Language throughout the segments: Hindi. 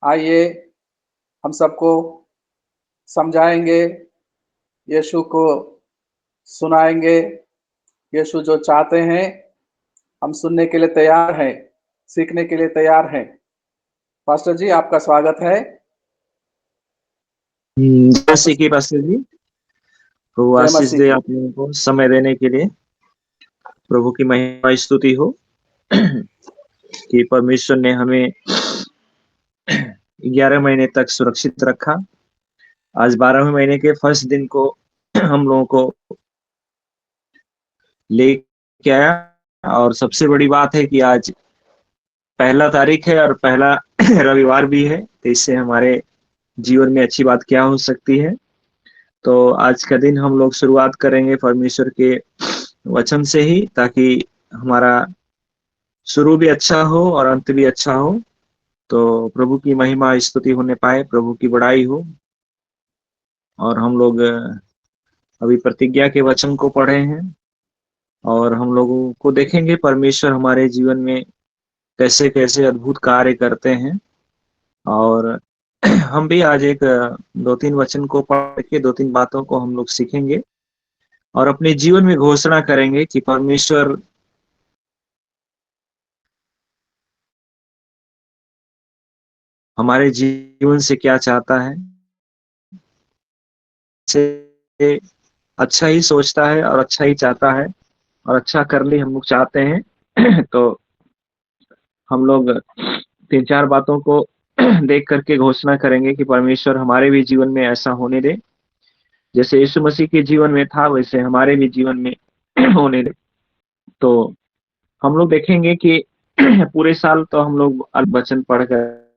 आइए हम सबको समझाएंगे, यीशु को सुनाएंगे। यीशु जो चाहते हैं हम सुनने के लिए तैयार हैं, सीखने के लिए तैयार हैं। पास्टर जी, आपका स्वागत है। जय मसीह की पास्टर जी। प्रभु जय आशीष मसीह दे की। आप लोगों को समय देने के लिए। प्रभु की महिमा स्तुति हो कि परमेश्वर ने हमें 11 महीने तक सुरक्षित रखा। आज 12वें महीने के फर्स्ट दिन को हम लोगों को लेके आया, और सबसे बड़ी बात है कि आज पहला तारीख है और पहला रविवार भी है, तो इससे हमारे जीवन में अच्छी बात क्या हो सकती है। तो आज का दिन हम लोग शुरुआत करेंगे परमेश्वर के वचन से ही, ताकि हमारा शुरू भी अच्छा हो और अंत भी अच्छा हो। तो प्रभु की महिमा स्तुति होने पाए, प्रभु की बड़ाई हो। और हम लोग अभी प्रतिज्ञा के वचन को पढ़े हैं, और हम लोगों को देखेंगे परमेश्वर हमारे जीवन में कैसे कैसे अद्भुत कार्य करते हैं। और हम भी आज एक 2-3 वचन को पढ़ के 2-3 बातों को हम लोग सीखेंगे और अपने जीवन में घोषणा करेंगे कि परमेश्वर हमारे जीवन से क्या चाहता है। से अच्छा ही सोचता है और अच्छा ही चाहता है, और अच्छा करने हम लोग चाहते हैं। तो हम लोग 3-4 बातों को देख करके घोषणा करेंगे कि परमेश्वर हमारे भी जीवन में ऐसा होने दे, जैसे यीशु मसीह के जीवन में था वैसे हमारे भी जीवन में होने दे। तो हम लोग देखेंगे कि पूरे साल तो हम लोग वचन पढ़कर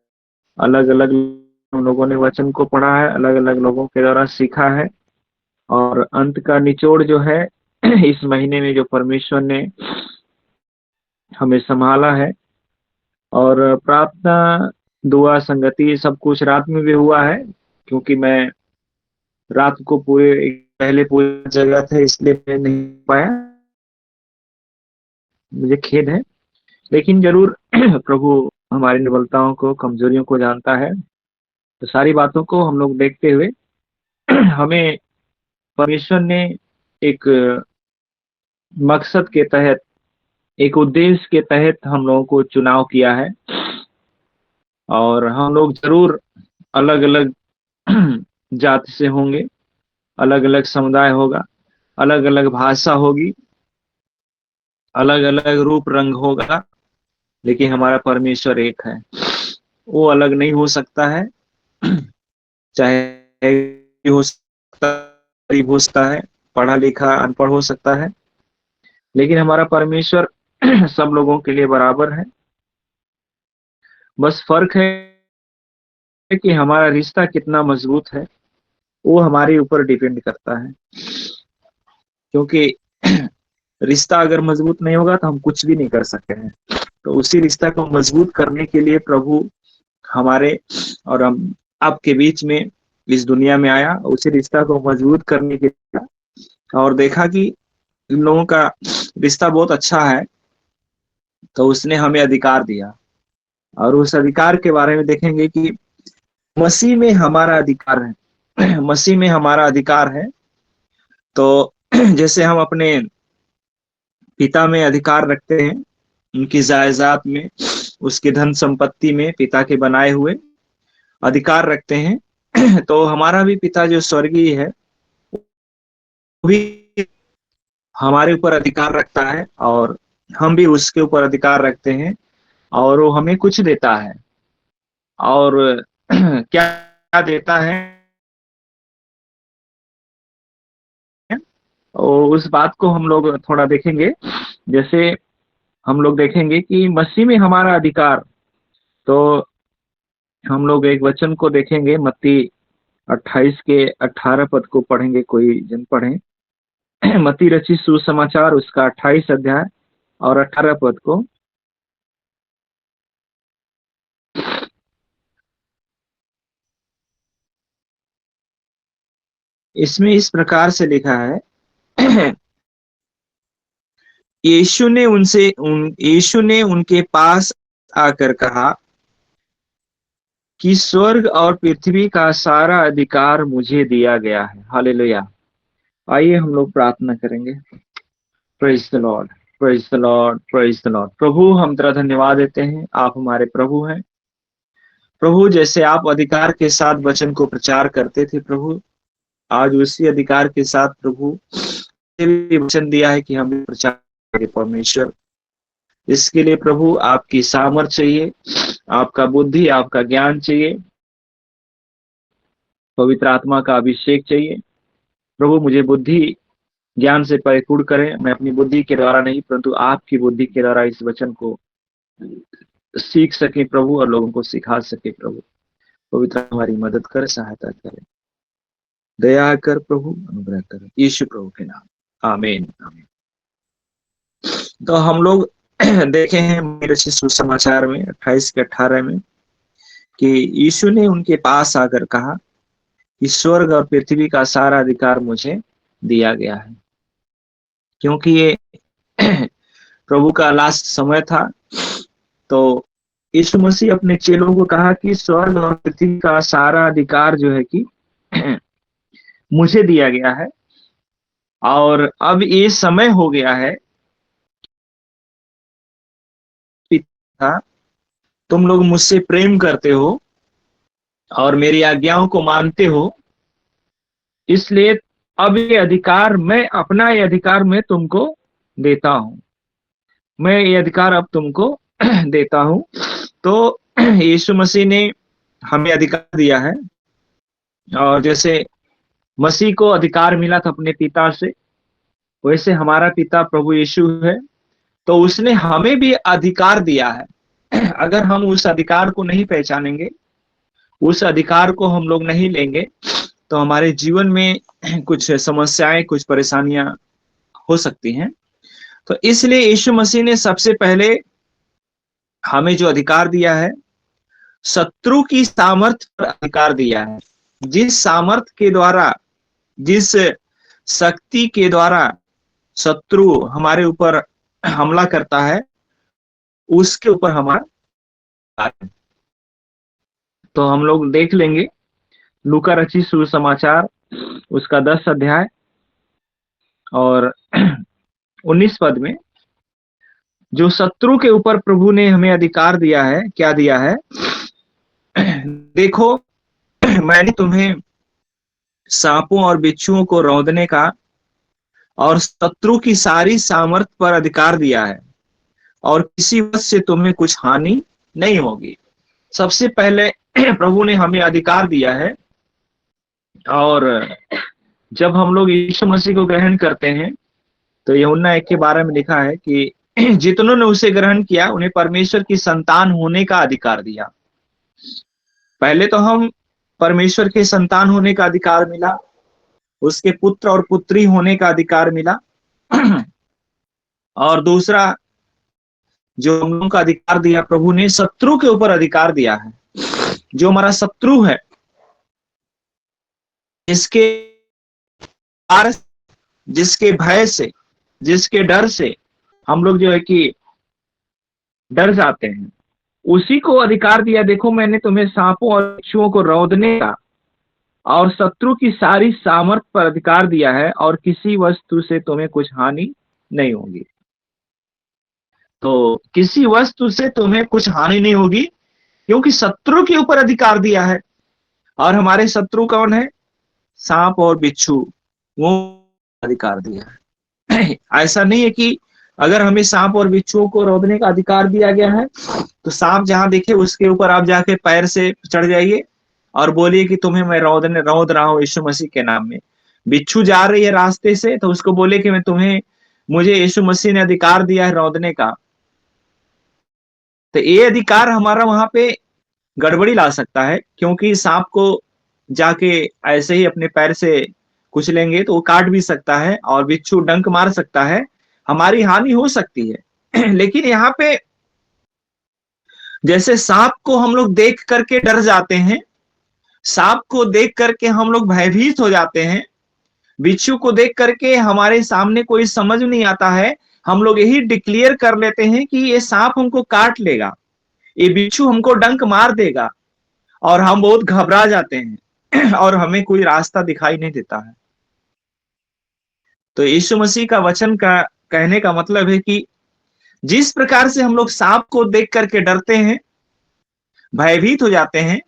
अलग अलग हम लोगों ने वचन को पढ़ा है, अलग अलग लोगों के द्वारा सीखा है। और अंत का निचोड़ जो है इस महीने में जो परमेश्वर ने हमें संभाला है, और प्रार्थना दुआ संगति सब कुछ रात में भी हुआ है, क्योंकि मैं रात को पहले पूरी जगह थे इसलिए मैं नहीं पाया, मुझे खेद है। लेकिन जरूर प्रभु हमारी निर्बलताओं को कमजोरियों को जानता है। तो सारी बातों को हम लोग देखते हुए हमें परमेश्वर ने एक मकसद के तहत, एक उद्देश्य के तहत हम लोगों को चुनाव किया है। और हम लोग जरूर अलग अलग जाति से होंगे, अलग अलग समुदाय होगा, अलग अलग भाषा होगी, अलग अलग रूप रंग होगा, लेकिन हमारा परमेश्वर एक है। वो अलग नहीं हो सकता है, चाहे हो सकता गरीब हो सकता है, पढ़ा लिखा अनपढ़ हो सकता है, लेकिन हमारा परमेश्वर सब लोगों के लिए बराबर है। बस फर्क है कि हमारा रिश्ता कितना मजबूत है, वो हमारे ऊपर डिपेंड करता है। क्योंकि रिश्ता अगर मजबूत नहीं होगा तो हम कुछ भी नहीं कर सकते हैं। तो उसी रिश्ता को मजबूत करने के लिए प्रभु हमारे और हम आपके बीच में इस दुनिया में आया, उसी रिश्ता को मजबूत करने के लिए। और देखा कि इन लोगों का रिश्ता बहुत अच्छा है, तो उसने हमें अधिकार दिया। और उस अधिकार के बारे में देखेंगे कि मसीह में हमारा अधिकार है। मसीह में हमारा अधिकार है। तो जैसे हम अपने पिता में अधिकार रखते हैं, उनकी जायदाद में, उसकी धन संपत्ति में पिता के बनाए हुए अधिकार रखते हैं, तो हमारा भी पिता जो स्वर्गीय है वो भी हमारे ऊपर अधिकार रखता है, और हम भी उसके ऊपर अधिकार रखते हैं, और वो हमें कुछ देता है। और क्या देता है, और उस बात को हम लोग थोड़ा देखेंगे। जैसे हम लोग देखेंगे कि मसीह में हमारा अधिकार, तो हम लोग एक वचन को देखेंगे, मत्ती 28 के 18 पद को पढ़ेंगे, कोई जन पढ़े। मत्ती रचित सुसमाचार उसका 28 अध्याय और 18 पद को। इसमें इस प्रकार से लिखा है, यीशु ने उनके पास आकर कहा कि स्वर्ग और पृथ्वी का सारा अधिकार मुझे दिया गया है। हालेलुया। आइए हम लोग प्रार्थना करेंगे। Praise the lord, praise the lord, praise the lord. प्रभु, हम तेरा धन्यवाद देते हैं, आप हमारे प्रभु हैं। प्रभु, जैसे आप अधिकार के साथ वचन को प्रचार करते थे प्रभु, आज उसी अधिकार के साथ प्रभु ये भी वचन दिया है कि हम भी प्रचार करें परमेश्वर। इसके लिए प्रभु आपकी सामर्थ चाहिए, आपका बुद्धि, आपका ज्ञान चाहिए, पवित्र आत्मा का अभिषेक चाहिए। प्रभु, मुझे बुद्धि ज्ञान से परिपूर्ण करें। मैं अपनी बुद्धि के द्वारा नहीं, परंतु आपकी बुद्धि के द्वारा इस वचन को सीख सके प्रभु, और लोगों को सिखा सके प्रभु। पवित्र हमारी मदद कर, सहायता करें, दया कर प्रभु, अनुग्रह कर, यीशु प्रभु के नाम, आमीन, आमीन। तो हम लोग देखे हैं मेरे सुसमाचार में 28 के 18 में कि यीशु ने उनके पास आकर कहा कि स्वर्ग और पृथ्वी का सारा अधिकार मुझे दिया गया है। क्योंकि ये प्रभु का लास्ट समय था, तो यीशु मसीह अपने चेलों को कहा कि स्वर्ग और पृथ्वी का सारा अधिकार जो है कि मुझे दिया गया है, और अब ये समय हो गया है, पिता तुम लोग मुझसे प्रेम करते हो और मेरी आज्ञाओं को मानते हो, इसलिए अब ये अधिकार मैं, अपना ये अधिकार मैं तुमको देता हूं, मैं ये अधिकार अब तुमको देता हूं। तो यीशु मसीह ने हमें अधिकार दिया है, और जैसे मसीह को अधिकार मिला था अपने पिता से, वैसे हमारा पिता प्रभु यीशु है, तो उसने हमें भी अधिकार दिया है। अगर हम उस अधिकार को नहीं पहचानेंगे, उस अधिकार को हम लोग नहीं लेंगे, तो हमारे जीवन में कुछ समस्याएं, कुछ परेशानियां हो सकती हैं। तो इसलिए यीशु मसीह ने सबसे पहले हमें जो अधिकार दिया है, शत्रु की सामर्थ पर अधिकार दिया है। जिस सामर्थ के द्वारा, जिस शक्ति के द्वारा शत्रु हमारे ऊपर हमला करता है, उसके ऊपर हमारा, तो हम लोग देख लेंगे लूका रचित सुसमाचार उसका 10 अध्याय और 19 पद में, जो शत्रु के ऊपर प्रभु ने हमें अधिकार दिया है, क्या दिया है? देखो, मैंने तुम्हें सांपों और बिच्छुओं को रौंदने का और शत्रु की सारी सामर्थ पर अधिकार दिया है, और किसी वजह से तुम्हें कुछ हानि नहीं होगी। सबसे पहले प्रभु ने हमें अधिकार दिया है, और जब हम लोग यीशु मसीह को ग्रहण करते हैं, तो यूहन्ना 1 के 12 में लिखा है कि जितनों ने उसे ग्रहण किया उन्हें परमेश्वर की संतान होने का अधिकार दिया। पहले तो हम परमेश्वर के संतान होने का अधिकार मिला, उसके पुत्र और पुत्री होने का अधिकार मिला, और दूसरा जो हम लोगों का अधिकार दिया, प्रभु ने शत्रु के ऊपर अधिकार दिया है। जो हमारा शत्रु है, जिसके भय से, जिसके डर से हम लोग जो है कि डर जाते हैं, उसी को अधिकार दिया। देखो, मैंने तुम्हें सांपों और बिच्छुओं को रौंदने का और शत्रु की सारी सामर्थ पर अधिकार दिया है, और किसी वस्तु से तुम्हें कुछ हानि नहीं होगी। तो किसी वस्तु से तुम्हें कुछ हानि नहीं होगी, क्योंकि शत्रु के ऊपर अधिकार दिया है। और हमारे शत्रु कौन है? सांप और बिच्छू, वो अधिकार दिया है। ऐसा नहीं है कि अगर हमें सांप और बिच्छुओं को रौंदने का अधिकार दिया गया है, तो सांप जहां देखे उसके ऊपर आप जाके पैर से चढ़ जाइए और बोलिए कि तुम्हें मैं रौंद रहा हूं यीशु मसीह के नाम में। बिच्छू जा रही है रास्ते से, तो उसको बोले कि मुझे यीशु मसीह ने अधिकार दिया है रौंदने का। तो ये अधिकार हमारा वहां पे गड़बड़ी ला सकता है, क्योंकि सांप को जाके ऐसे ही अपने पैर से कुचलेंगे तो वो काट भी सकता है, और बिच्छू डंक मार सकता है, हमारी हानि हो सकती है। लेकिन यहाँ पे जैसे सांप को हम लोग देख करके डर जाते हैं, सांप को देख करके हम लोग भयभीत हो जाते हैं, बिच्छू को देख करके हमारे सामने कोई समझ नहीं आता है, हम लोग यही डिक्लेयर कर लेते हैं कि ये सांप हमको काट लेगा, ये बिच्छू हमको डंक मार देगा। और हम बहुत घबरा जाते हैं और हमें कोई रास्ता दिखाई नहीं देता है। तो यीशु मसीह का वचन का कहने का मतलब है कि जिस प्रकार से हम लोग सांप को देख करके डरते हैं, भयभीत हो जाते हैं,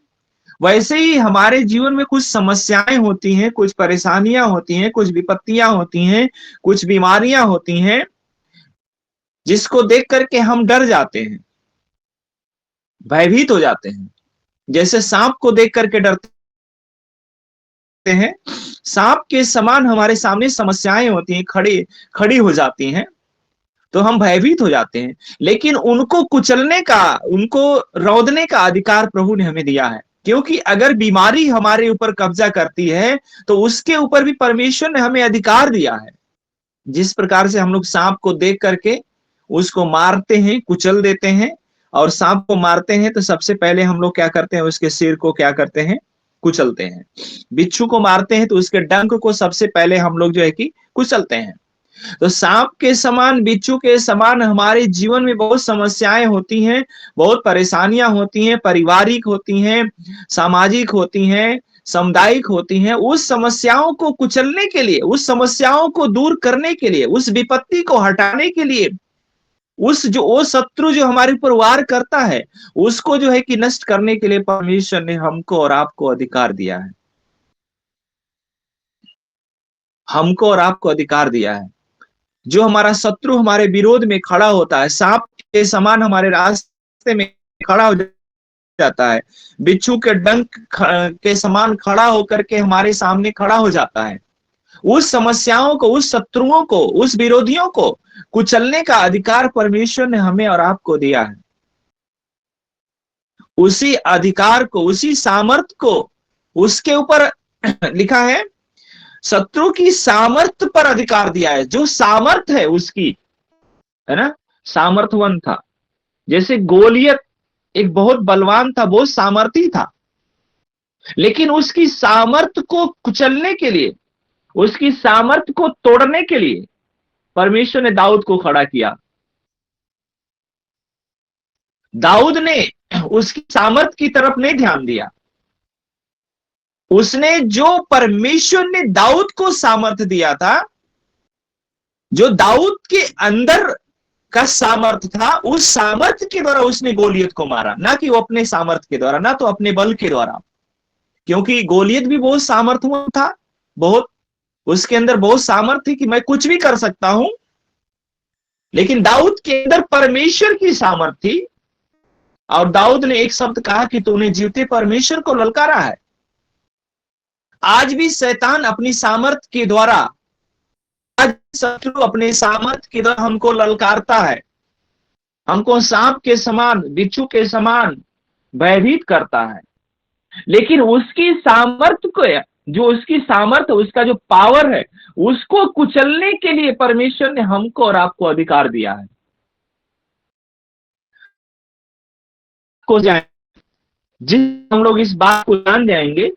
वैसे ही हमारे जीवन में कुछ समस्याएं होती हैं, कुछ परेशानियां होती हैं, कुछ विपत्तियां होती हैं, कुछ बीमारियां होती हैं, जिसको देख करके हम डर जाते हैं, भयभीत हो जाते हैं। जैसे सांप को देख करके डरते हैं, सांप के समान हमारे सामने समस्याएं होती हैं, खड़ी हो जाती हैं, तो हम भयभीत हो जाते हैं। लेकिन उनको कुचलने का, उनको रौंदने का अधिकार प्रभु ने हमें दिया है। क्योंकि अगर बीमारी हमारे ऊपर कब्जा करती है तो उसके ऊपर भी परमेश्वर ने हमें अधिकार दिया है। जिस प्रकार से हम लोग सांप को देख करके उसको मारते हैं, कुचल देते हैं, और सांप को मारते हैं तो सबसे पहले हम लोग क्या करते हैं, उसके सिर को क्या करते हैं, कुचलते हैं। बिच्छू को मारते हैं तो उसके डंक को सबसे पहले हम लोग जो है कि कुचलते हैं। तो सांप के समान, बिच्छू के समान हमारे जीवन में बहुत समस्याएं होती हैं, बहुत परेशानियां होती हैं, पारिवारिक होती हैं, सामाजिक होती हैं, सामुदायिक होती हैं। उस समस्याओं को कुचलने के लिए, उस समस्याओं को दूर करने के लिए, उस विपत्ति को हटाने के लिए, उस जो वो शत्रु जो हमारे ऊपर वार करता है, उसको जो है कि नष्ट करने के लिए परमेश्वर ने हमको और आपको अधिकार दिया है। हमको और आपको अधिकार दिया है। जो हमारा शत्रु हमारे विरोध में खड़ा होता है, सांप के समान हमारे रास्ते में खड़ा हो जाता है, बिच्छू के डंक के समान खड़ा होकर के हमारे सामने खड़ा हो जाता है, उस समस्याओं को, उस शत्रुओं को, उस विरोधियों को कुचलने का अधिकार परमेश्वर ने हमें और आपको दिया है। उसी अधिकार को, उसी सामर्थ को, उसके ऊपर लिखा है शत्रु की सामर्थ पर अधिकार दिया है। जो सामर्थ है उसकी, है ना, सामर्थवन था। जैसे गोलियत एक बहुत बलवान था, बहुत सामर्थी था, लेकिन उसकी सामर्थ को कुचलने के लिए, उसकी सामर्थ को तोड़ने के लिए परमेश्वर ने दाऊद को खड़ा किया। दाऊद ने उसकी सामर्थ की तरफ नहीं ध्यान दिया। उसने जो परमेश्वर ने दाऊद को सामर्थ दिया था, जो दाऊद के अंदर का सामर्थ था, उस सामर्थ के द्वारा उसने गोलियत को मारा, ना कि वो अपने सामर्थ के द्वारा, ना तो अपने बल के द्वारा। क्योंकि गोलियत भी बहुत सामर्थवान था, बहुत, उसके अंदर बहुत सामर्थ थी कि मैं कुछ भी कर सकता हूं। लेकिन दाऊद के अंदर परमेश्वर की सामर्थ थी, और दाऊद ने एक शब्द कहा कि तूने जीवते परमेश्वर को ललकारा है। आज भी शैतान अपनी सामर्थ के द्वारा, आज शत्रु अपने सामर्थ के द्वारा हमको ललकारता है, हमको सांप के समान, बिच्छू के समान भयभीत करता है। लेकिन उसकी सामर्थ को, जो उसकी सामर्थ, उसका जो पावर है, उसको कुचलने के लिए परमेश्वर ने हमको और आपको अधिकार दिया है। को जाए, जिस हम लोग इस बात को जान जाएंगे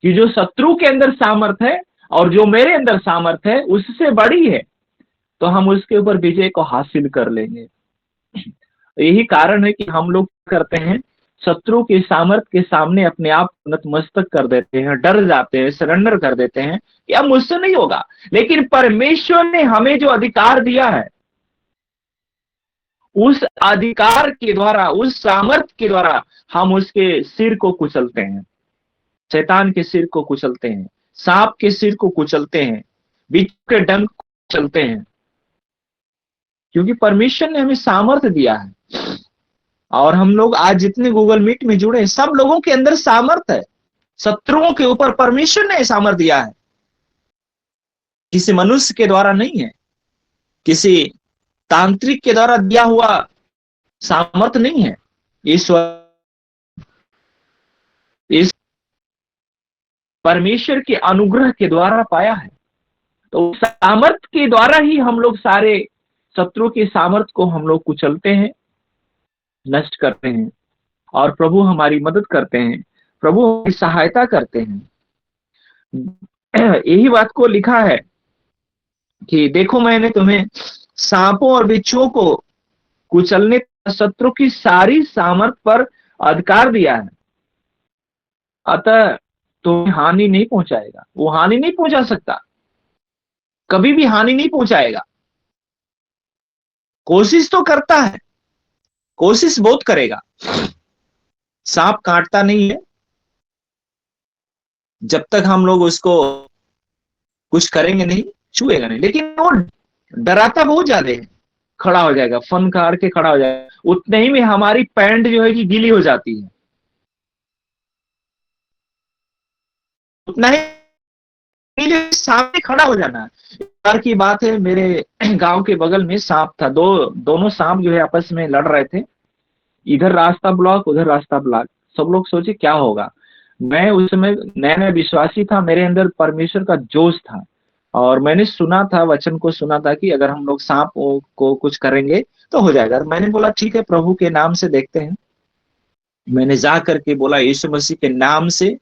कि जो शत्रु के अंदर सामर्थ है और जो मेरे अंदर सामर्थ है उससे बड़ी है, तो हम उसके ऊपर विजय को हासिल कर लेंगे। यही कारण है कि हम लोग करते हैं, शत्रु के सामर्थ के सामने अपने आप नतमस्तक कर देते हैं, डर जाते हैं, सरेंडर कर देते हैं कि अब मुझसे नहीं होगा। लेकिन परमेश्वर ने हमें जो अधिकार दिया है, उस अधिकार के द्वारा, उस सामर्थ के द्वारा हम उसके सिर को कुचलते हैं, शैतान के सिर को कुचलते हैं, सांप के सिर को कुचलते हैं, बिच्छू के डंक को कुचलते हैं, क्योंकि परमेश्वर ने हमें सामर्थ दिया है। और हम लोग आज जितने गूगल मीट में जुड़े हैं, सब लोगों के अंदर सामर्थ है। शत्रुओं के ऊपर परमेश्वर ने सामर्थ दिया है, किसी मनुष्य के द्वारा नहीं है, किसी तांत्रिक के द्वारा दिया हुआ सामर्थ नहीं है। ईश्वर, इस परमेश्वर के अनुग्रह के द्वारा पाया है। तो सामर्थ के द्वारा ही हम लोग सारे शत्रु की सामर्थ को हम लोग कुचलते हैं, नष्ट करते हैं, और प्रभु हमारी मदद करते हैं, प्रभु हमारी सहायता करते हैं। यही बात को लिखा है कि देखो मैंने तुम्हें सांपों और बिच्छुओं को कुचलने, शत्रु की सारी सामर्थ पर अधिकार दिया है। अतः तुम्हें हानि नहीं पहुंचाएगा, वो हानि नहीं पहुंचा सकता, कभी भी हानि नहीं पहुंचाएगा। कोशिश तो करता है, कोशिश बहुत करेगा। सांप काटता नहीं है जब तक हम लोग उसको कुछ करेंगे नहीं, छुएगा नहीं, लेकिन वो डराता बहुत ज्यादा है। खड़ा हो जाएगा, फन कार के खड़ा हो जाएगा, उतने ही में हमारी पैंट जो है कि गीली हो जाती है, उतना ही सामने खड़ा हो जाना है। एक बार की बात है, मेरे गांव के बगल में सांप था, दोनों सांप जो है आपस में लड़ रहे थे। इधर रास्ता ब्लॉक, उधर रास्ता ब्लॉक। सब लोग सोचे क्या होगा। मैं उस समय नया नया विश्वासी था, मेरे अंदर परमेश्वर का जोश था, और मैंने सुना था, वचन को सुना था कि अगर हम लोग सांप को कुछ करेंगे तो हो जाएगा। मैंने बोला ठीक है, प्रभु के नाम से देखते हैं। मैंने जा करके बोला, यीशु मसीह के नाम से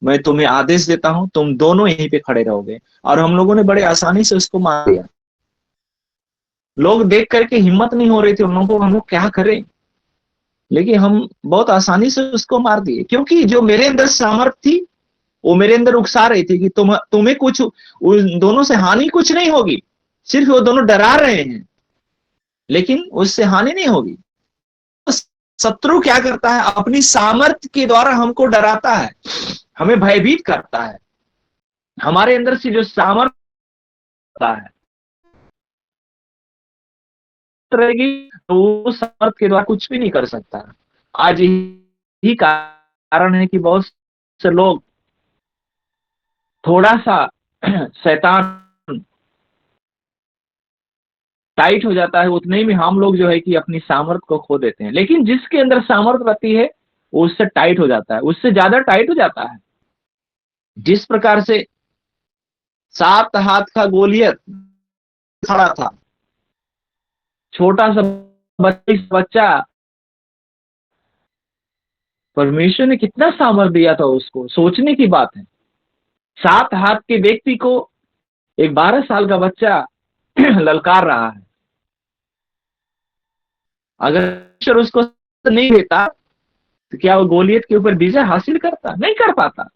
मैं तुम्हें आदेश देता हूं, तुम दोनों यहीं पे खड़े रहोगे। और हम लोगों ने बड़े आसानी से उसको मार दिया। लोग देख करके हिम्मत नहीं हो रही थी उन लोगों को, हम लोग क्या करें, लेकिन हम बहुत आसानी से उसको मार दिए, क्योंकि जो मेरे अंदर सामर्थ थी वो मेरे अंदर उकसा रही थी कि तुम्हें कुछ, उन दोनों से हानि कुछ नहीं होगी, सिर्फ वो दोनों डरा रहे हैं, लेकिन उससे हानि नहीं होगी। तो शत्रु क्या करता है, अपनी सामर्थ्य के द्वारा हमको डराता है, हमें भयभीत करता है। हमारे अंदर से जो सामर्थ्य है रहेगी, तो वो सामर्थ्य के द्वारा कुछ भी नहीं कर सकता। आज यही कारण है कि बहुत से लोग थोड़ा सा शैतान टाइट हो जाता है, उतने ही में हम लोग जो है कि अपनी सामर्थ्य को खो देते हैं। लेकिन जिसके अंदर सामर्थ्य रहती है वो उससे टाइट हो जाता है, उससे ज्यादा टाइट हो जाता है। जिस प्रकार से 7 हाथ का गोलियत खड़ा था, छोटा सा बच्चा, परमेश्वर ने कितना सामर्थ्य दिया था उसको, सोचने की बात है। 7 हाथ के व्यक्ति को एक 12 साल का बच्चा ललकार रहा है। अगर ईश्वर उसको नहीं देता तो क्या वो गोलियत के ऊपर विजय हासिल करता? नहीं कर पाता।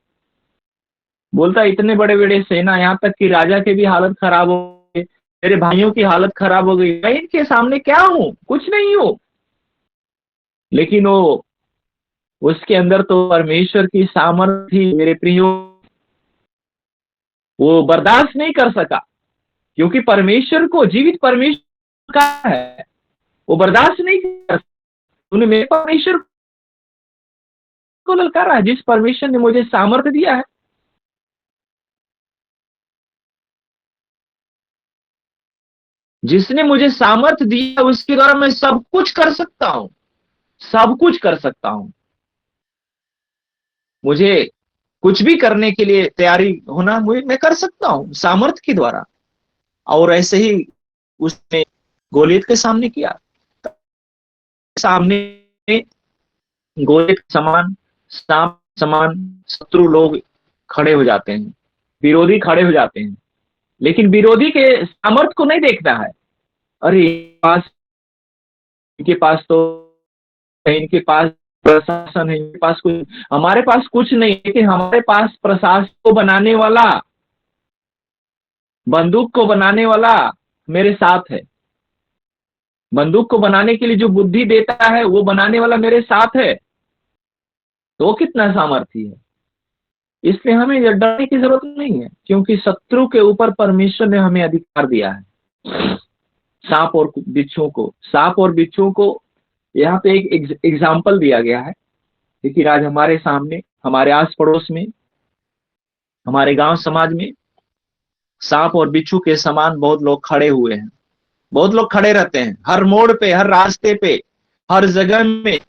बोलता इतने बड़े बड़े सेना, यहाँ तक कि राजा की भी हालत खराब हो गई, मेरे भाइयों की हालत खराब हो गई, मैं इनके सामने क्या हूं, कुछ नहीं हूं। लेकिन वो, उसके अंदर तो परमेश्वर की सामर्थ्य थी मेरे प्रियो। वो बर्दाश्त नहीं कर सका, क्योंकि परमेश्वर को, जीवित परमेश्वर का है, वो बर्दाश्त नहीं कर सकता। तूने मेरे परमेश्वर को ललकारा है, जिस परमेश्वर ने मुझे सामर्थ्य दिया है। जिसने मुझे सामर्थ्य दिया उसके द्वारा मैं सब कुछ कर सकता हूं, सब कुछ कर सकता हूं। मुझे कुछ भी करने के लिए तैयारी होना, मुझे, मैं कर सकता हूं सामर्थ्य के द्वारा। और ऐसे ही उसने गोलियत के सामने किया। सामने गोलियत के समान, सांप समान शत्रु लोग खड़े हो जाते हैं, विरोधी खड़े हो जाते हैं। लेकिन विरोधी के सामर्थ्य को नहीं देखना है। अरे इनके पास तो, इनके पास प्रशासन है, इनके पास कुछ, हमारे पास कुछ नहीं, लेकिन हमारे पास प्रशासन को बनाने वाला, बंदूक को बनाने वाला मेरे साथ है। बंदूक को बनाने के लिए जो बुद्धि देता है वो बनाने वाला मेरे साथ है, तो वो कितना सामर्थ्य है। इसलिए हमें डरने की जरूरत नहीं है, क्योंकि शत्रु के ऊपर परमेश्वर ने हमें अधिकार दिया है। सांप और बिच्छू को, सांप और बिच्छू को यहाँ पे एक एग्जाम्पल दिया गया है। लेकिन आज हमारे सामने, हमारे आस पड़ोस में, हमारे गांव समाज में सांप और बिच्छू के समान बहुत लोग खड़े हुए हैं। बहुत लोग खड़े रहते हैं हर मोड़ पे, हर रास्ते पे, हर जगह में।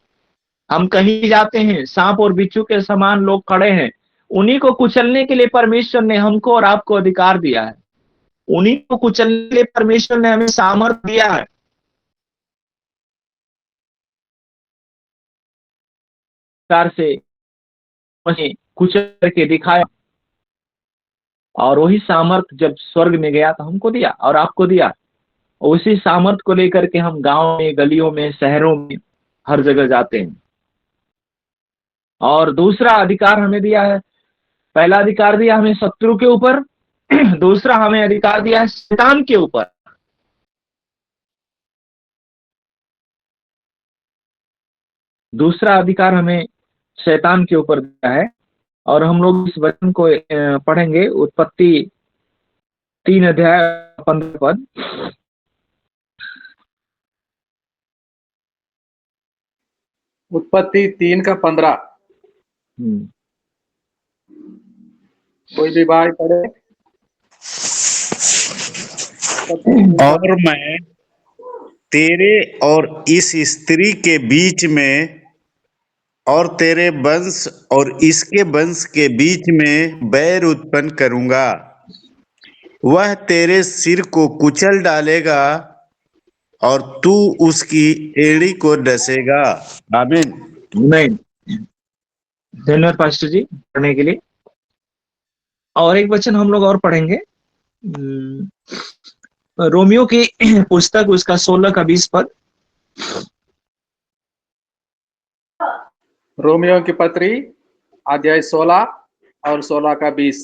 हम कहीं जाते हैं, सांप और बिच्छू के समान लोग खड़े हैं। उन्हीं को कुचलने के लिए परमेश्वर ने हमको और आपको अधिकार दिया है। उन्हीं को कुचलने के लिए परमेश्वर ने हमें सामर्थ्य दिया है। प्रकार से उन्हें कुचल करके दिखाया, और वही सामर्थ्य जब स्वर्ग में गया तो हमको दिया और आपको दिया। उसी सामर्थ्य को लेकर के हम गांव में, गलियों में, शहरों में, हर जगह जाते हैं। और दूसरा अधिकार हमें दिया है, पहला अधिकार दिया हमें शत्रु के ऊपर, दूसरा हमें अधिकार दिया है शैतान के ऊपर। दूसरा अधिकार हमें शैतान के ऊपर दिया है। और हम लोग इस वचन को पढ़ेंगे, उत्पत्ति 3 अध्याय 15 पद। उत्पत्ति 3 का 15। कोई भी भाई पढ़े। और मैं तेरे और इस स्त्री के बीच में और तेरे वंश और इसके वंश के बीच में बैर उत्पन्न करूंगा, वह तेरे सिर को कुचल डालेगा और तू उसकी एड़ी को डसेगा। आमीन। नहीं, धन्यवाद पास्टर जी पढ़ने के लिए। और एक वचन हम लोग और पढ़ेंगे, रोमियो की पुस्तक उसका 16 का 20 पद। रोमियो की पत्री अध्याय 16 और 16 का 20।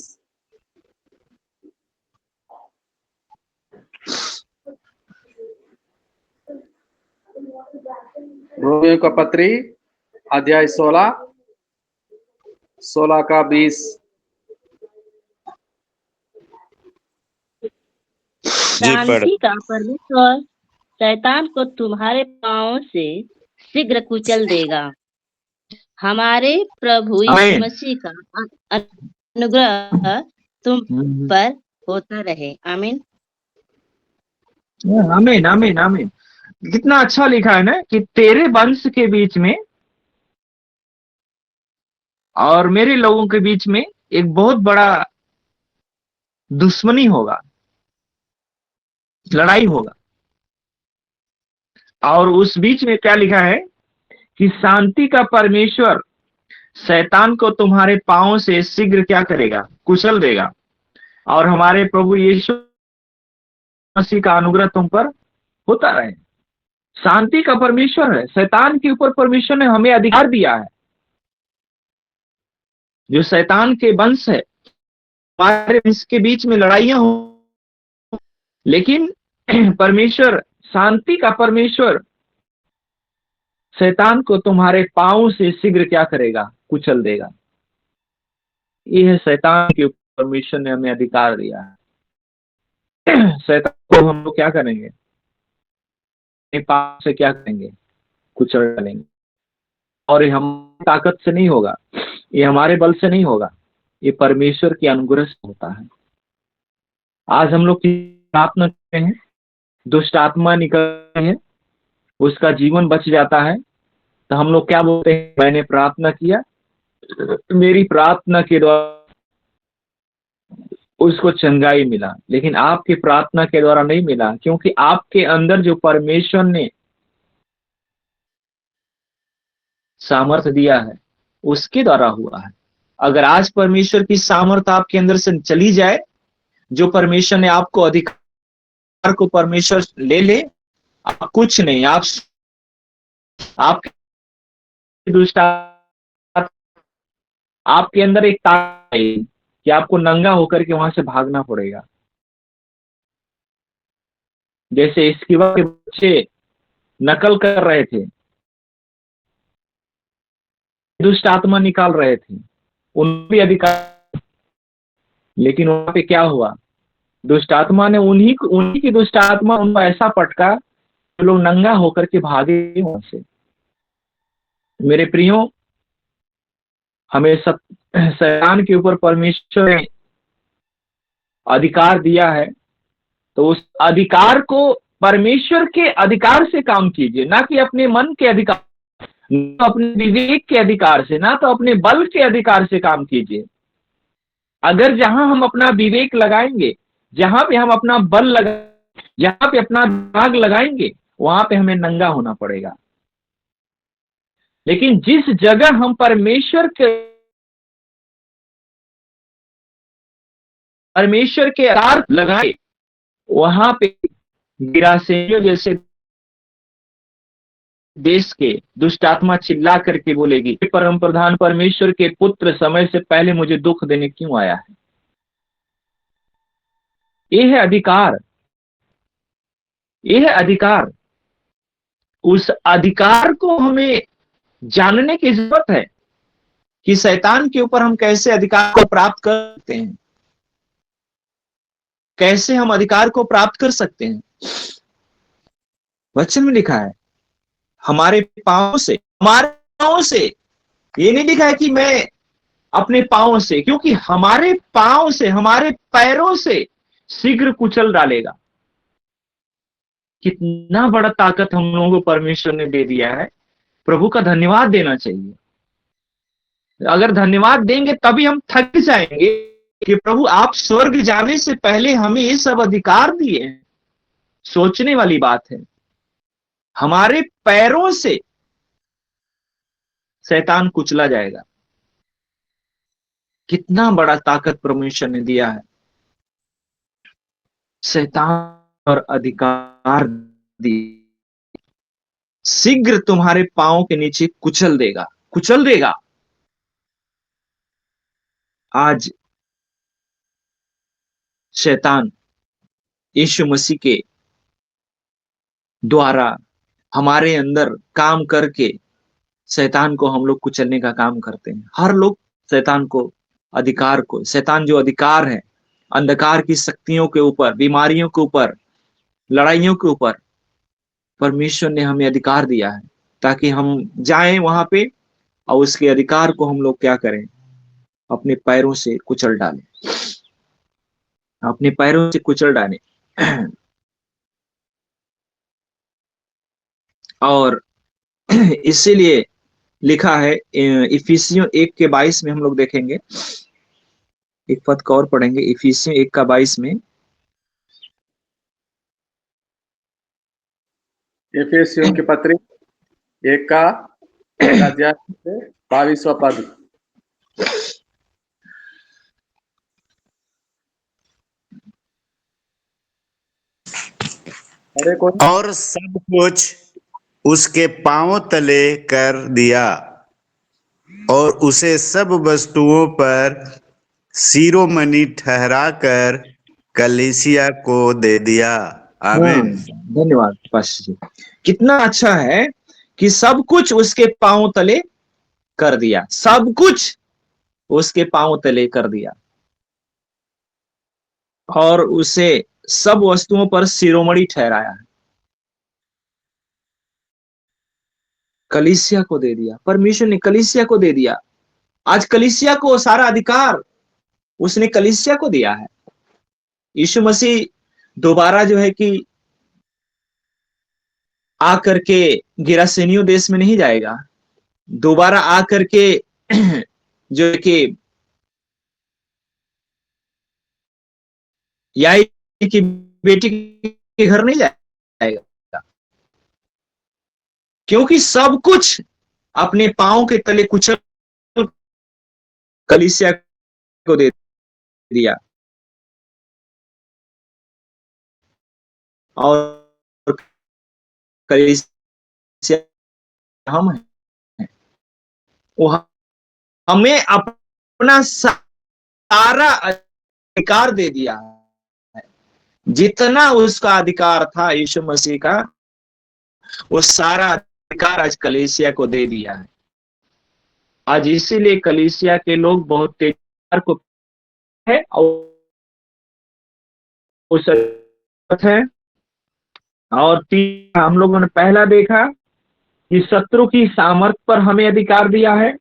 रोमियो का पत्री अध्याय 16 16 का 20। शांति का परमेश्वर शैतान को तुम्हारे पांवों से शीघ्र कुचल देगा। हमारे प्रभु यीशु मसीह का अनुग्रह तुम पर होता रहे। आमीन। आमीन आमीन आमीन। कितना अच्छा लिखा है ना कि तेरे वंश के बीच में और मेरे लोगों के बीच में एक बहुत बड़ा दुश्मनी होगा, लड़ाई होगा। और उस बीच में क्या लिखा है कि शांति का परमेश्वर शैतान को तुम्हारे पांवों से शीघ्र क्या करेगा, कुचल देगा। और हमारे प्रभु यीशु मसीह का अनुग्रह तुम पर होता रहे। शांति का परमेश्वर है, शैतान के ऊपर परमेश्वर ने हमें अधिकार दिया है। जो शैतान के वंश है, हमारे वंश के बीच में लड़ाइयां हो, लेकिन परमेश्वर, शांति का परमेश्वर शैतान को तुम्हारे पांवों से शीघ्र क्या करेगा, कुचल देगा। यह है शैतान के ऊपर परमेश्वर ने हमें अधिकार दिया है। शैतान को हम लोग क्या करेंगे, पांव से क्या करेंगे, कुचल डालेंगे। और ये हमारी ताकत से नहीं होगा, ये हमारे बल से नहीं होगा, ये परमेश्वर के अनुग्रह से होता है। आज हम लोग की प्रार्थना करते हैं, दुष्ट आत्मा निकलते हैं, उसका जीवन बच जाता है, तो हम लोग क्या बोलते हैं, मैंने प्रार्थना किया, मेरी प्रार्थना के द्वारा उसको चंगाई मिला। लेकिन आपकी प्रार्थना के द्वारा नहीं मिला, क्योंकि आपके अंदर जो परमेश्वर ने सामर्थ्य दिया है उसके द्वारा हुआ है। अगर आज परमेश्वर की सामर्थ्य आपके अंदर से चली जाए, जो परमेश्वर ने आपको अधिकार को परमेश्वर ले ले, आप कुछ नहीं, आप दुष्ट आपके अंदर एक ताकत है कि आपको नंगा होकर के वहां से भागना पड़ेगा। जैसे स्किवा के बच्चे नकल कर रहे थे, दुष्ट आत्मा निकाल रहे थे, उन भी अधिकार, लेकिन वहां पे क्या हुआ, दुष्ट आत्मा ने उन्हीं की दुष्ट आत्मा उनको ऐसा पटका, लोग नंगा होकर के भागे वहां से। मेरे प्रियो, हमें शैतान के ऊपर परमेश्वर ने अधिकार दिया है, तो उस अधिकार को परमेश्वर के अधिकार से काम कीजिए, ना कि अपने मन के अधिकार, ना तो अपने विवेक के अधिकार से, ना तो अपने बल के अधिकार से काम कीजिए। अगर जहां हम अपना विवेक लगाएंगे, जहां पे हम अपना बल जहां पे अपना दिमाग लगाएंगे, वहां पे हमें नंगा होना पड़ेगा। लेकिन जिस जगह हम परमेश्वर के आधार लगाए, वहां पे गिरासेनियों जैसे देश के दुष्ट आत्मा चिल्ला करके बोलेगी, परम प्रधान परमेश्वर के पुत्र समय से पहले मुझे दुख देने क्यों आया है। ये है अधिकार, ये है अधिकार। उस अधिकार को हमें जानने की जरूरत है कि शैतान के ऊपर हम कैसे अधिकार को प्राप्त कर सकते हैं, कैसे हम अधिकार को प्राप्त कर सकते हैं। वचन में लिखा है हमारे पांव से, हमारे पांव से, ये नहीं लिखा है कि मैं अपने पांव से, क्योंकि हमारे पांव से, हमारे पैरों से शीघ्र कुचल डालेगा। कितना बड़ा ताकत हम लोगों को परमेश्वर ने दे दिया है। प्रभु का धन्यवाद देना चाहिए। अगर धन्यवाद देंगे तभी हम थक जाएंगे कि प्रभु आप स्वर्ग जाने से पहले हमें ये सब अधिकार दिए हैं। सोचने वाली बात है। हमारे पैरों से शैतान कुचला जाएगा। कितना बड़ा ताकत परमेश्वर ने दिया है। शैतान और अधिकार दिए, शीघ्र तुम्हारे पांव के नीचे कुचल देगा, कुचल देगा। आज शैतान यीशु मसीह के द्वारा हमारे अंदर काम करके शैतान को हम लोग कुचलने का काम करते हैं। हर लोग शैतान को, अधिकार को, शैतान जो अधिकार है अंधकार की शक्तियों के ऊपर, बीमारियों के ऊपर, लड़ाइयों के ऊपर, परमेश्वर ने हमें अधिकार दिया है ताकि हम जाएं वहां पे और उसके अधिकार को हम लोग क्या करें, अपने पैरों से कुचल डालें, अपने पैरों से कुचल डालें। और इसीलिए लिखा है इफिसियों 1:22 में हम लोग देखेंगे, एक पद का और पढ़ेंगे, इफिसियों 1:22 में। इफिसियों की पत्री 1 का अध्याय से 22वां पद। और सब कुछ उसके पांव तले कर दिया और उसे सब वस्तुओं पर शिरोमणि ठहराकर कलीसिया को दे दिया। आमीन। धन्यवाद पास्टर जी। कितना अच्छा है कि सब कुछ उसके पांव तले कर दिया, सब कुछ उसके पांव तले कर दिया और उसे सब वस्तुओं पर शिरोमणि ठहराया है। कलीसिया को दे दिया, परमेश्वर ने कलीसिया को दे दिया। आज कलीसिया को सारा अधिकार उसने कलीसिया को दिया है। यीशु मसीह दोबारा जो है कि आकर के गिरासेनियों देश में नहीं जाएगा, दोबारा आकर के जो है कि याई की बेटी के घर नहीं जाएगा, क्योंकि सब कुछ अपने पांव के तले कुचल कलीसिया को दे दिया। और कलीसिया हम हैं, वो हमें अपना सारा अधिकार दे दिया है। जितना उसका अधिकार था यीशु मसीह का, वो सारा अधिकार आज कलीसिया को दे दिया है। आज इसीलिए कलीसिया के लोग बहुत तेज को है और उस है। और हम लोगों ने पहला देखा कि शत्रु की सामर्थ पर हमें अधिकार दिया है।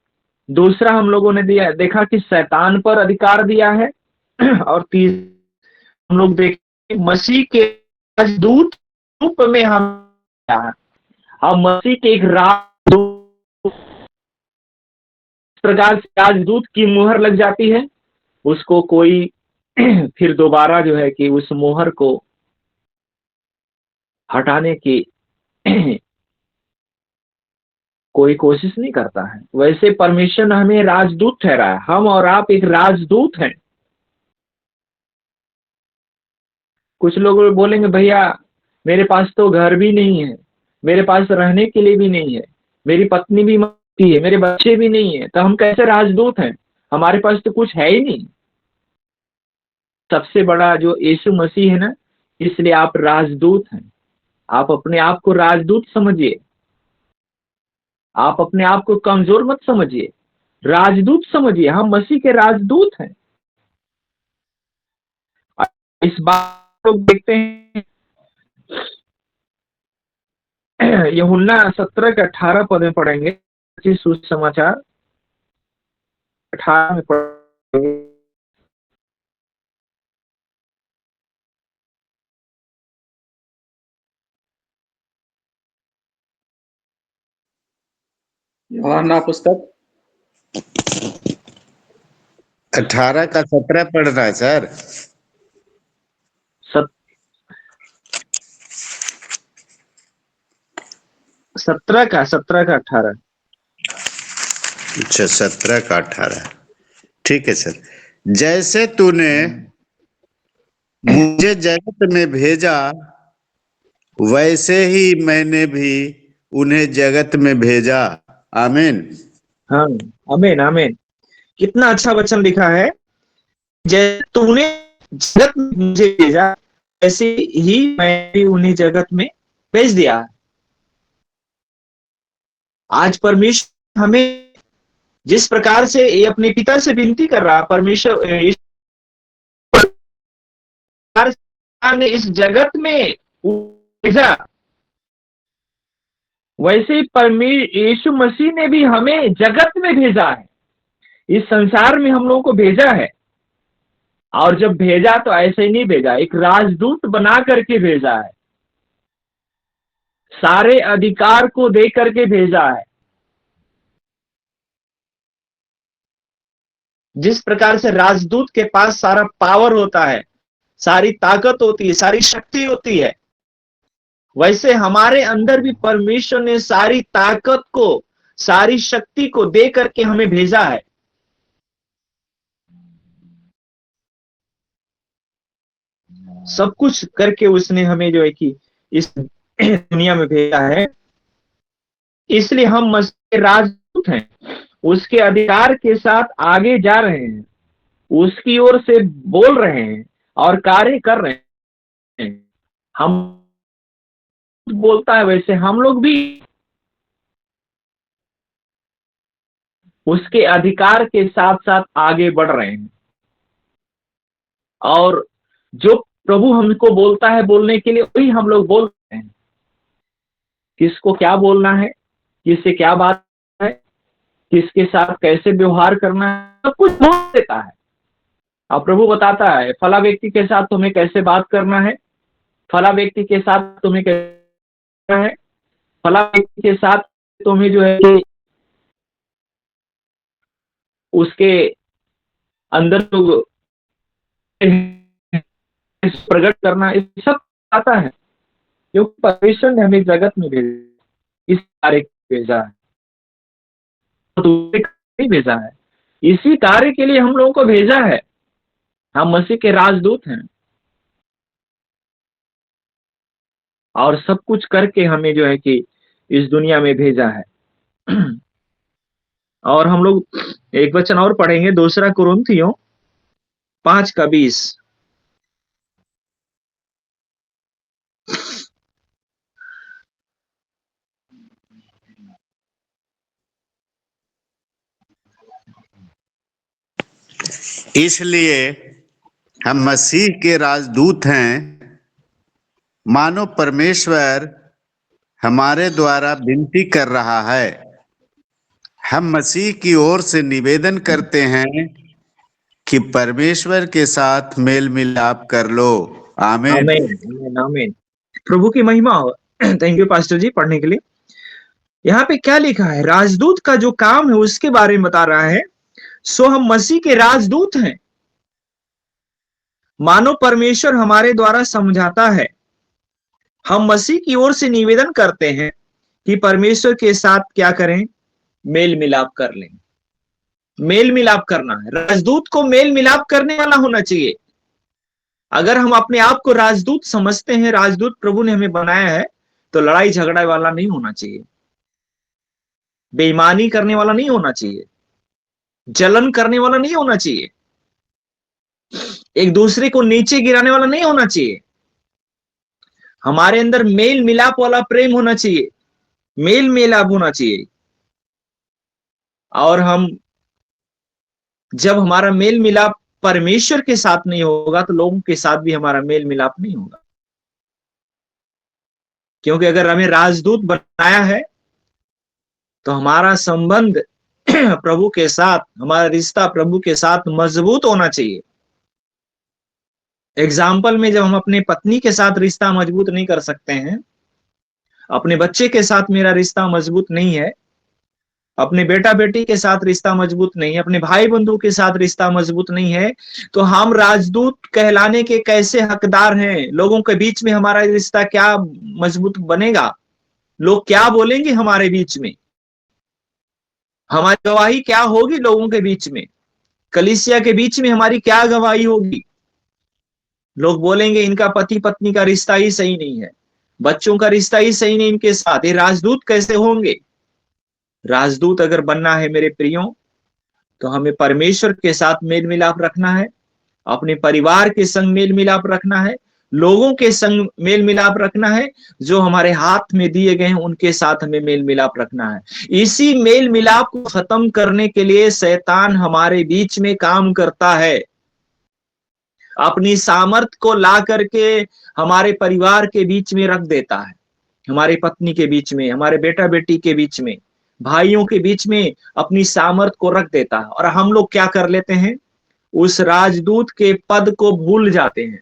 दूसरा हम लोगों ने देखा कि शैतान पर अधिकार दिया है। और तीसरा हम लोग देखे मसीह के राजदूत रूप में हम मसीह के एक राजदूत, प्रकार से राजदूत की मुहर लग जाती है, उसको कोई फिर दोबारा जो है कि उस मुहर को हटाने की कोई कोशिश नहीं करता है। वैसे परमेश्वर ने हमें राजदूत ठहराया। हम और आप एक राजदूत हैं। कुछ लोग बोलेंगे भैया मेरे पास तो घर भी नहीं है, मेरे पास रहने के लिए भी नहीं है, मेरी पत्नी भी मरती है, मेरे बच्चे भी नहीं है, तो हम कैसे राजदूत हैं? हमारे पास तो कुछ है ही नहीं। सबसे बड़ा जो यीशु मसीह है ना, इसलिए आप राजदूत हैं। आप अपने आप को राजदूत समझिए, आप अपने आप को कमजोर मत समझिए, राजदूत समझिए। हम मसीह के राजदूत हैं। इस बात को देखते हैं यूहन्ना 17 के 18 पद में पढ़ेंगे। सुसमाचार 18 में पढ़ेंगे। यूहन्ना पुस्तक 18 का 17 पढ़ना है सर। 17 का 18। अच्छा, 17 का 18। ठीक है सर। जैसे तूने मुझे जगत में भेजा, वैसे ही मैंने भी उन्हें जगत में भेजा। आमीन। हाँ, आमीन आमीन। कितना अच्छा वचन लिखा है, जैसे तूने जगत में मुझे भेजा, ऐसे ही मैं भी उन्हें जगत में भेज दिया। आज परमेश्वर हमें जिस प्रकार से ये अपने पिता से विनती कर रहा, परमेश्वर ने इस जगत में भेजा, वैसे यीशु मसीह ने भी हमें जगत में भेजा है, इस संसार में हम लोगों को भेजा है। और जब भेजा तो ऐसे ही नहीं भेजा, एक राजदूत बना करके भेजा है, सारे अधिकार को दे करके भेजा है। जिस प्रकार से राजदूत के पास सारा पावर होता है, सारी ताकत होती है, सारी शक्ति होती है, वैसे हमारे अंदर भी परमेश्वर ने सारी ताकत को, सारी शक्ति को दे करके हमें भेजा है। सब कुछ करके उसने हमें जो है कि इस दुनिया में भेजा है। इसलिए हम मसीह के राजदूत हैं, उसके अधिकार के साथ आगे जा रहे हैं, उसकी ओर से बोल रहे हैं और कार्य कर रहे हैं। हम बोलता है वैसे हम लोग भी उसके अधिकार के साथ साथ आगे बढ़ रहे हैं। और जो प्रभु हमको बोलता है बोलने के लिए, वही हम लोग बोल रहे हैं। किसको क्या बोलना है, किससे क्या बात है, किसके साथ कैसे व्यवहार करना है, सब कुछ बोल देता है। और प्रभु बताता है फला व्यक्ति के साथ तुम्हें कैसे बात करना है, फला व्यक्ति के साथ तुम्हें कैसे करना है, फला व्यक्ति के साथ तुम्हें जो है कि उसके अंदर जो प्रकट करना, इस सब आता है। क्योंकि परमेश्वर ने हमें जगत में भेजा, इस कार्य भेजा है, तो भेजा है, इसी कार्य के लिए हम लोगों को भेजा है। हम मसीह के राजदूत हैं और सब कुछ करके हमें जो है कि इस दुनिया में भेजा है। और हम लोग एक वचन और पढ़ेंगे, 2 कुरिन्थियों 5:20। इसलिए हम मसीह के राजदूत हैं, मानो परमेश्वर हमारे द्वारा विनती कर रहा है। हम मसीह की ओर से निवेदन करते हैं कि परमेश्वर के साथ मेल मिलाप कर लो। आमीन आमीन आमीन। प्रभु की महिमा हो। थैंक यू पास्टर जी पढ़ने के लिए। यहाँ पे क्या लिखा है, राजदूत का जो काम है उसके बारे में बता रहा है। सो हम मसीह के राजदूत हैं, मानो परमेश्वर हमारे द्वारा समझाता है। हम मसीह की ओर से निवेदन करते हैं कि परमेश्वर के साथ क्या करें, मेल मिलाप कर लें। मेल मिलाप करना है, राजदूत को मेल मिलाप करने वाला होना चाहिए। अगर हम अपने आप को राजदूत समझते हैं, राजदूत प्रभु ने हमें बनाया है, तो लड़ाई झगड़ा वाला नहीं होना चाहिए, बेईमानी करने वाला नहीं होना चाहिए, जलन करने वाला नहीं होना चाहिए, एक दूसरे को नीचे गिराने वाला नहीं होना चाहिए। हमारे अंदर मेल मिलाप वाला प्रेम होना चाहिए, मेल मिलाप होना चाहिए। और हम जब हमारा मेल मिलाप परमेश्वर के साथ नहीं होगा तो लोगों के साथ भी हमारा मेल मिलाप नहीं होगा। क्योंकि अगर हमें राजदूत बनाया है तो हमारा संबंध प्रभु के साथ, हमारा रिश्ता प्रभु के साथ मजबूत होना चाहिए। एग्जाम्पल में जब हम अपने पत्नी के साथ रिश्ता मजबूत नहीं कर सकते हैं, अपने बच्चे के साथ मेरा रिश्ता मजबूत नहीं है, अपने बेटा बेटी के साथ रिश्ता मजबूत नहीं है, अपने भाई बंधु के साथ रिश्ता मजबूत नहीं है, तो हम राजदूत कहलाने के कैसे हकदार हैं? लोगों के बीच में हमारा रिश्ता क्या मजबूत बनेगा? लोग क्या बोलेंगे हमारे बीच में? हमारी गवाही क्या होगी लोगों के बीच में? कलीसिया के बीच में हमारी क्या गवाही होगी? लोग बोलेंगे इनका पति पत्नी का रिश्ता ही सही नहीं है, बच्चों का रिश्ता ही सही नहीं इनके साथ, ये राजदूत कैसे होंगे? राजदूत अगर बनना है मेरे प्रियो, तो हमें परमेश्वर के साथ मेल मिलाप रखना है, अपने परिवार के संग मेल मिलाप रखना है, लोगों के संग मेल मिलाप रखना है, जो हमारे हाथ में दिए गए हैं उनके साथ हमें मेल मिलाप रखना है। इसी मेल मिलाप को खत्म करने के लिए शैतान हमारे बीच में काम करता है, अपनी सामर्थ को ला करके हमारे परिवार के बीच में रख देता है, हमारे पत्नी के बीच में, हमारे बेटा बेटी के बीच में, भाइयों के बीच में अपनी सामर्थ को रख देता है। और हम लोग क्या कर लेते हैं? उस राजदूत के पद को भूल जाते हैं।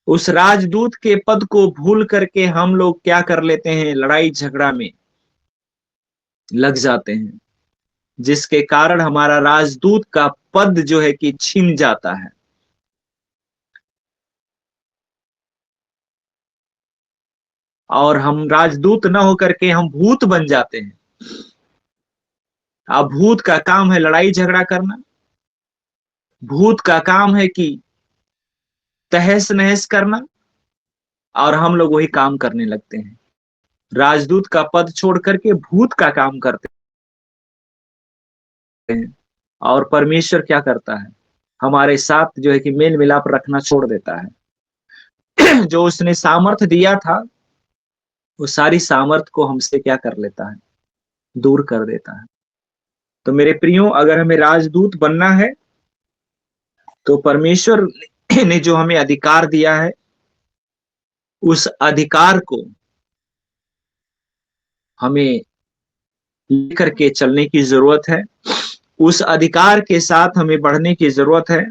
उस राजदूत के पद को भूल करके हम लोग क्या कर लेते हैं? लड़ाई झगड़ा में लग जाते हैं, जिसके कारण हमारा राजदूत का पद जो है कि छीन जाता है। और हम राजदूत न होकर के हम भूत बन जाते हैं। अब भूत का काम है लड़ाई झगड़ा करना, भूत का काम है कि तहस नहस करना, और हम लोग वही काम करने लगते हैं। राजदूत का पद छोड़ करके भूत का काम करते हैं। और परमेश्वर क्या करता है? हमारे साथ जो है कि मेल मिलाप रखना छोड़ देता है। जो उसने सामर्थ्य दिया था, वो सारी सामर्थ को हमसे क्या कर लेता है? दूर कर देता है। तो मेरे प्रियो, अगर हमें राजदूत बनना है तो परमेश्वर ने जो हमें अधिकार दिया है, उस अधिकार को हमें लेकर के चलने की जरूरत है, उस अधिकार के साथ हमें बढ़ने की जरूरत है।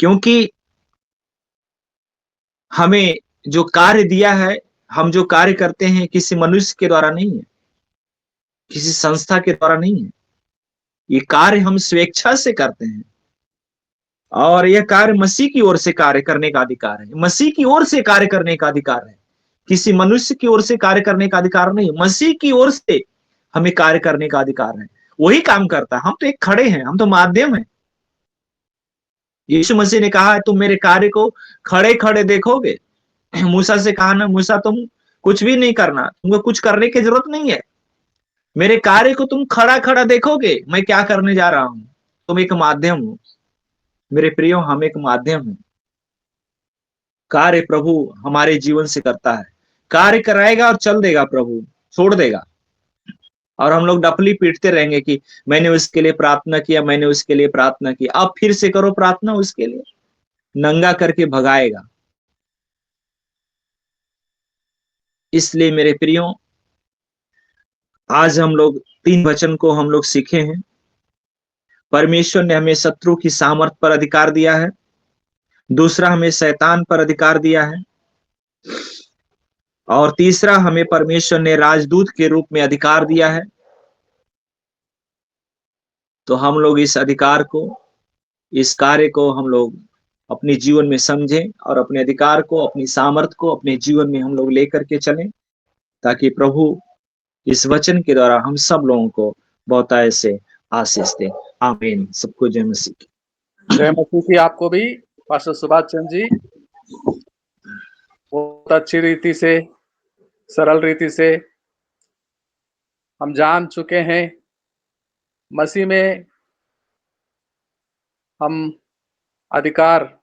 क्योंकि हमें जो कार्य दिया है, हम जो कार्य करते हैं किसी मनुष्य के द्वारा नहीं है, किसी संस्था के द्वारा नहीं है, ये कार्य हम स्वेच्छा से करते हैं। और यह कार्य मसीह की ओर से कार्य करने का अधिकार है, मसीह की ओर से कार्य करने का अधिकार है, किसी मनुष्य की ओर से कार्य करने का अधिकार नहीं, मसीह की ओर से हमें कार्य करने का अधिकार है। वही काम करता है, हम तो एक खड़े हैं, हम तो माध्यम हैं। यीशु मसीह ने कहा है तुम मेरे कार्य को खड़े खड़े देखोगे। मूसा से कहा ना, मूसा तुम कुछ भी नहीं करना, तुमको कुछ करने की जरूरत नहीं है, मेरे कार्य को तुम खड़ा खड़ा देखोगे, मैं क्या करने जा रहा हूं। तुम एक माध्यम हो मेरे प्रियो, हम एक माध्यम हैं। कार्य प्रभु हमारे जीवन से करता है, कार्य कराएगा और चल देगा, प्रभु छोड़ देगा। और हम लोग डफली पीटते रहेंगे कि मैंने उसके लिए प्रार्थना किया, मैंने उसके लिए प्रार्थना की। अब फिर से करो प्रार्थना उसके लिए, नंगा करके भगाएगा। इसलिए मेरे प्रियो, आज हम लोग 3 वचन को हम लोग सीखे हैं। परमेश्वर ने हमें शत्रु की सामर्थ पर अधिकार दिया है, दूसरा हमें शैतान पर अधिकार दिया है, और तीसरा हमें परमेश्वर ने राजदूत के रूप में अधिकार दिया है। तो हम लोग इस अधिकार को, इस कार्य को हम लोग अपने जीवन में समझें, और अपने अधिकार को, अपनी सामर्थ को अपने जीवन में हम लोग लेकर के चलें, ताकि प्रभु इस वचन के द्वारा हम सब लोगों को बहुतायत से आशीष दे। आमीन। सबको जय मसीह की। जय मसीह की। आपको भी पास्टर सुभाष चंद्र जी बहुत अच्छी रीति से सरल रीति से हम जान चुके हैं, मसीह में हम अधिकार